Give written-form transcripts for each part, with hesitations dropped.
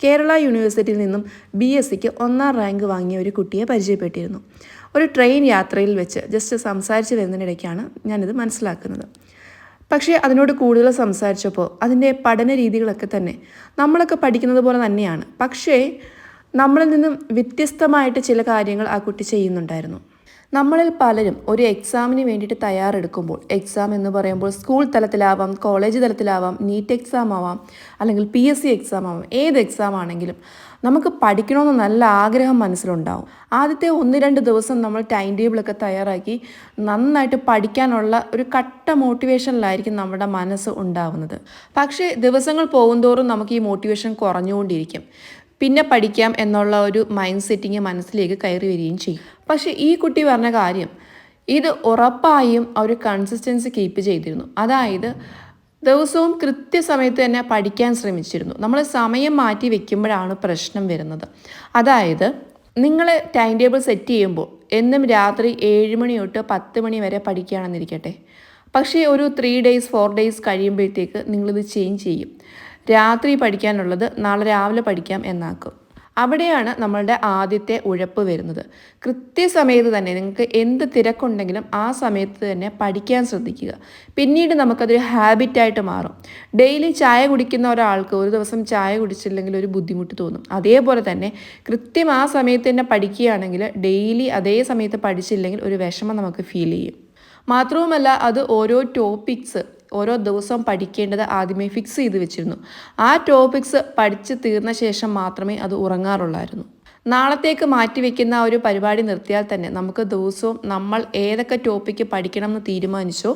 കേരള യൂണിവേഴ്സിറ്റിയിൽ നിന്നും BScക്ക് 1ാം റാങ്ക് വാങ്ങിയ ഒരു കുട്ടിയെ പരിചയപ്പെട്ടിരുന്നു. ഒരു ട്രെയിൻ യാത്രയിൽ വെച്ച് ജസ്റ്റ് സംസാരിച്ച് വരുന്നതിനിടയ്ക്കാണ് ഞാനിത് മനസ്സിലാക്കുന്നത്. പക്ഷേ അതിനോട് കൂടുതൽ സംസാരിച്ചപ്പോൾ അതിൻ്റെ പഠന രീതികളൊക്കെ തന്നെ നമ്മളൊക്കെ പഠിക്കുന്നത് പോലെ തന്നെയാണ്. പക്ഷേ നമ്മളിൽ നിന്നും വ്യത്യസ്തമായിട്ട് ചില കാര്യങ്ങൾ ആ കുട്ടി ചെയ്യുന്നുണ്ടായിരുന്നു. നമ്മളിൽ പലരും ഒരു എക്സാമിന് വേണ്ടിയിട്ട് തയ്യാറെടുക്കുമ്പോൾ, എക്സാം എന്ന് പറയുമ്പോൾ സ്കൂൾ തലത്തിലാവാം, കോളേജ് തലത്തിലാവാം, നീറ്റ് എക്സാം ആവാം, അല്ലെങ്കിൽ PSc എക്സാം ആവാം, ഏത് എക്സാം ആണെങ്കിലും നമുക്ക് പഠിക്കണമെന്ന് നല്ല ആഗ്രഹം മനസ്സിലുണ്ടാവും. ആദ്യത്തെ 1-2 ദിവസം നമ്മൾ ടൈം ടേബിളൊക്കെ തയ്യാറാക്കി നന്നായിട്ട് പഠിക്കാനുള്ള ഒരു കട്ട മോട്ടിവേഷനിലായിരിക്കും നമ്മുടെ മനസ്സ് ഉണ്ടാവുന്നത്. പക്ഷേ ദിവസങ്ങൾ പോകുന്തോറും നമുക്ക് ഈ മോട്ടിവേഷൻ കുറഞ്ഞുകൊണ്ടിരിക്കും. പിന്നെ പഠിക്കാം എന്നുള്ള ഒരു മൈൻഡ് സെറ്റിങ് മനസ്സിലേക്ക് കയറി വരികയും ചെയ്യും. പക്ഷേ ഈ കുട്ടി പറഞ്ഞ കാര്യം, ഇത് ഉറപ്പായും ഒരു കൺസിസ്റ്റൻസി കീപ്പ് ചെയ്തിരുന്നു. അതായത് ദിവസവും കൃത്യസമയത്ത് തന്നെ പഠിക്കാൻ ശ്രമിച്ചിരുന്നു. നമ്മൾ സമയം മാറ്റി വെക്കുമ്പോഴാണ് പ്രശ്നം വരുന്നത്. അതായത് നിങ്ങൾ ടൈം ടേബിൾ സെറ്റ് ചെയ്യുമ്പോൾ എന്നും രാത്രി 7 മണി തൊട്ട് 10 മണി വരെ പഠിക്കുകയാണെന്നിരിക്കട്ടെ. പക്ഷേ ഒരു 3 days 4 days കഴിയുമ്പോഴത്തേക്ക് നിങ്ങളിത് ചേഞ്ച് ചെയ്യും. രാത്രി പഠിക്കാനുള്ളത് നാളെ രാവിലെ പഠിക്കാം എന്നാക്കും. അവിടെയാണ് നമ്മളുടെ ആദ്യത്തെ ഉഴപ്പ് വരുന്നത്. കൃത്യസമയത്ത് തന്നെ നിങ്ങൾക്ക് എന്ത് തിരക്കുണ്ടെങ്കിലും ആ സമയത്ത് തന്നെ പഠിക്കാൻ ശ്രദ്ധിക്കുക. പിന്നീട് നമുക്കതൊരു ഹാബിറ്റായിട്ട് മാറും. ഡെയിലി ചായ കുടിക്കുന്ന ഒരാൾക്ക് ഒരു ദിവസം ചായ കുടിച്ചില്ലെങ്കിൽ ഒരു ബുദ്ധിമുട്ട് തോന്നും. അതേപോലെ തന്നെ കൃത്യം ആ സമയത്ത് തന്നെ പഠിക്കുകയാണെങ്കിൽ ഡെയിലി അതേ സമയത്ത് പഠിച്ചില്ലെങ്കിൽ ഒരു വിഷമം നമുക്ക് ഫീൽ ചെയ്യും. മാത്രവുമല്ല അത് ഓരോ ടോപ്പിക്സ് ഓരോ ദിവസവും പഠിക്കേണ്ടത് ആദ്യമേ ഫിക്സ് ചെയ്ത് വെച്ചിരുന്നു. ആ ടോപ്പിക്സ് പഠിച്ച് തീർന്ന ശേഷം മാത്രമേ അത് ഉറങ്ങാറുള്ളായിരുന്നു. നാളത്തേക്ക് മാറ്റിവെക്കുന്ന ഒരു പരിപാടി നിർത്തിയാൽ തന്നെ നമുക്ക് ദിവസവും നമ്മൾ ഏതൊക്കെ ടോപ്പിക്ക് പഠിക്കണം എന്ന് തീരുമാനിച്ചോ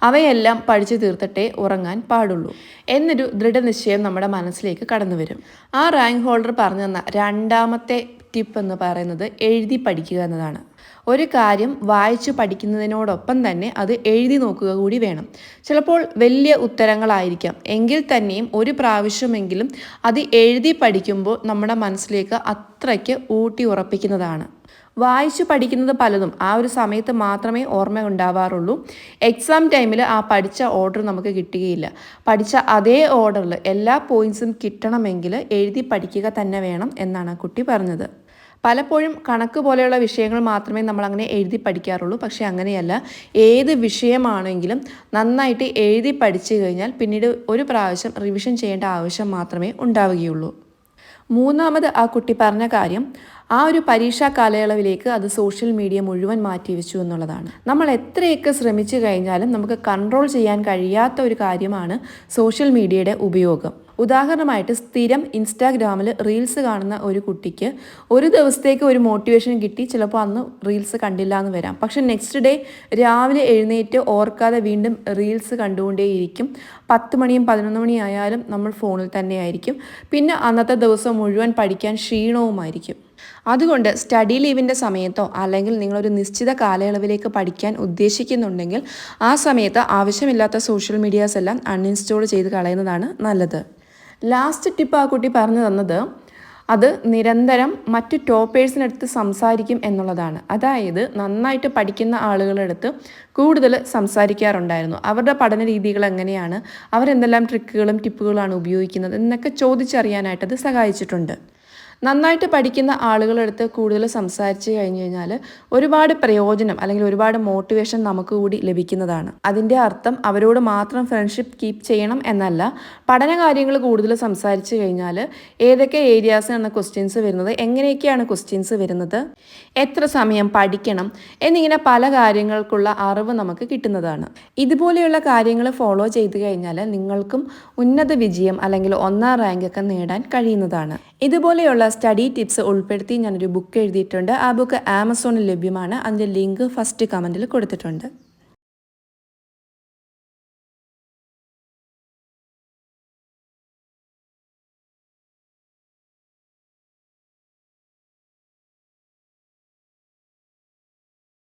അവയെല്ലാം പഠിച്ചു തീർത്തിട്ടേ ഉറങ്ങാൻ പാടുള്ളൂ എന്നൊരു ദൃഢനിശ്ചയം നമ്മുടെ മനസ്സിലേക്ക് കടന്നു വരും. ആ റാങ്ക് ഹോൾഡർ പറഞ്ഞു തന്ന രണ്ടാമത്തെ ടിപ്പ് എന്ന് പറയുന്നത് എഴുതി പഠിക്കുക എന്നതാണ്. ഒരു കാര്യം വായിച്ചു പഠിക്കുന്നതിനോടൊപ്പം തന്നെ അത് എഴുതി നോക്കുക കൂടി വേണം. ചിലപ്പോൾ വലിയ ഉത്തരങ്ങളായിരിക്കാം, എങ്കിൽ തന്നെയും ഒരു പ്രാവശ്യമെങ്കിലും അത് എഴുതി പഠിക്കുമ്പോൾ നമ്മുടെ മനസ്സിലേക്ക് അത്രയ്ക്ക് ഊട്ടി ഉറപ്പിക്കുന്നതാണ്. വായിച്ചു പഠിക്കുന്നത് പലതും ആ ഒരു സമയത്ത് മാത്രമേ ഓർമ്മ ഉണ്ടാവാറുള്ളൂ. എക്സാം ടൈമിൽ ആ പഠിച്ച ഓർഡർ നമുക്ക് കിട്ടുകയില്ല. പഠിച്ച അതേ ഓർഡറിൽ എല്ലാ പോയിൻറ്സും കിട്ടണമെങ്കിൽ എഴുതി പഠിക്കുക തന്നെ വേണം എന്നാണ് ആ കുട്ടി പറഞ്ഞത്. പലപ്പോഴും കണക്ക് പോലെയുള്ള വിഷയങ്ങൾ മാത്രമേ നമ്മൾ അങ്ങനെ എഴുതി പഠിക്കാറുള്ളൂ. പക്ഷേ അങ്ങനെയല്ല, ഏത് വിഷയമാണെങ്കിലും നന്നായിട്ട് എഴുതി പഠിച്ചു കഴിഞ്ഞാൽ പിന്നീട് ഒരു പ്രാവശ്യം റിവിഷൻ ചെയ്യേണ്ട ആവശ്യം മാത്രമേ ഉണ്ടാവുകയുള്ളൂ. മൂന്നാമത് ആ കുട്ടി പറഞ്ഞ കാര്യം, ആ ഒരു പരീക്ഷാ കാലയളവിലേക്ക് അത് സോഷ്യൽ മീഡിയ മുഴുവൻ മാറ്റിവെച്ചു എന്നുള്ളതാണ്. നമ്മൾ എത്രയൊക്കെ ശ്രമിച്ചു കഴിഞ്ഞാലും നമുക്ക് കൺട്രോൾ ചെയ്യാൻ കഴിയാത്ത ഒരു കാര്യമാണ് സോഷ്യൽ മീഡിയയുടെ ഉപയോഗം. ഉദാഹരണമായിട്ട് സ്ഥിരം ഇൻസ്റ്റാഗ്രാമിൽ റീൽസ് കാണുന്ന ഒരു കുട്ടിക്ക് ഒരു ദിവസത്തേക്ക് ഒരു മോട്ടിവേഷൻ കിട്ടി, ചിലപ്പോൾ അന്ന് റീൽസ് കണ്ടില്ല എന്ന് വരാം. പക്ഷെ നെക്സ്റ്റ് ഡേ രാവിലെ എഴുന്നേറ്റ് ഓർക്കാതെ വീണ്ടും റീൽസ് കണ്ടുകൊണ്ടേയിരിക്കും. 10 മണിയും 11 മണിയും ആയാലും നമ്മൾ ഫോണിൽ തന്നെയായിരിക്കും. പിന്നെ അന്നത്തെ ദിവസം മുഴുവൻ പഠിക്കാൻ ക്ഷീണവുമായിരിക്കും. അതുകൊണ്ട് സ്റ്റഡി ലീവിൻ്റെ സമയത്തോ അല്ലെങ്കിൽ നിങ്ങളൊരു നിശ്ചിത കാലയളവിലേക്ക് പഠിക്കാൻ ഉദ്ദേശിക്കുന്നുണ്ടെങ്കിൽ ആ സമയത്ത് ആവശ്യമില്ലാത്ത സോഷ്യൽ മീഡിയാസ് എല്ലാം അൺഇൻസ്റ്റോൾ ചെയ്ത് കളയുന്നതാണ് നല്ലത്. ലാസ്റ്റ് ടിപ്പ് ആ കുട്ടി പറഞ്ഞു തന്നത്, അത് നിരന്തരം മറ്റു ടോപ്പേഴ്സിനടുത്ത് സംസാരിക്കും എന്നുള്ളതാണ്. അതായത് നന്നായിട്ട് പഠിക്കുന്ന ആളുകളുടെ അടുത്ത് കൂടുതൽ സംസാരിക്കാറുണ്ടായിരുന്നു. അവരുടെ പഠന രീതികൾ എങ്ങനെയാണ്, അവരെന്തെല്ലാം ട്രിക്കുകളും ടിപ്പുകളാണ് ഉപയോഗിക്കുന്നത് എന്നൊക്കെ ചോദിച്ചറിയാനായിട്ട് അത് സഹായിച്ചിട്ടുണ്ട്. നന്നായിട്ട് പഠിക്കുന്ന ആളുകളുടെ അടുത്ത് കൂടുതൽ സംസാരിച്ച് കഴിഞ്ഞ് കഴിഞ്ഞാൽ ഒരുപാട് പ്രയോജനം അല്ലെങ്കിൽ ഒരുപാട് മോട്ടിവേഷൻ നമുക്ക് കൂടി ലഭിക്കുന്നതാണ്. അതിൻ്റെ അർത്ഥം അവരോട് മാത്രം ഫ്രണ്ട്ഷിപ്പ് കീപ്പ് ചെയ്യണം എന്നല്ല. പഠന കാര്യങ്ങൾ കൂടുതൽ സംസാരിച്ച് കഴിഞ്ഞാൽ ഏതൊക്കെ ഏരിയാസിനാണ് ക്വസ്റ്റ്യൻസ് വരുന്നത്, എങ്ങനെയൊക്കെയാണ് ക്വസ്റ്റ്യൻസ് വരുന്നത്, എത്ര സമയം പഠിക്കണം എന്നിങ്ങനെ പല കാര്യങ്ങൾക്കുള്ള അറിവ് നമുക്ക് കിട്ടുന്നതാണ്. ഇതുപോലെയുള്ള കാര്യങ്ങൾ ഫോളോ ചെയ്ത് കഴിഞ്ഞാൽ നിങ്ങൾക്കും ഉന്നത വിജയം അല്ലെങ്കിൽ 1ാം റാങ്കൊക്കെ നേടാൻ കഴിയുന്നതാണ്. ഇതുപോലെയുള്ള സ്റ്റഡി ടിപ്സ് ഉൾപ്പെടുത്തി ഞാനൊരു ബുക്ക് എഴുതിയിട്ടുണ്ട്. ആ ബുക്ക് ആമസോണിൽ ലഭ്യമാണ്. അതിൻ്റെ ലിങ്ക് ഫസ്റ്റ് കമൻറ്റിൽ കൊടുത്തിട്ടുണ്ട്.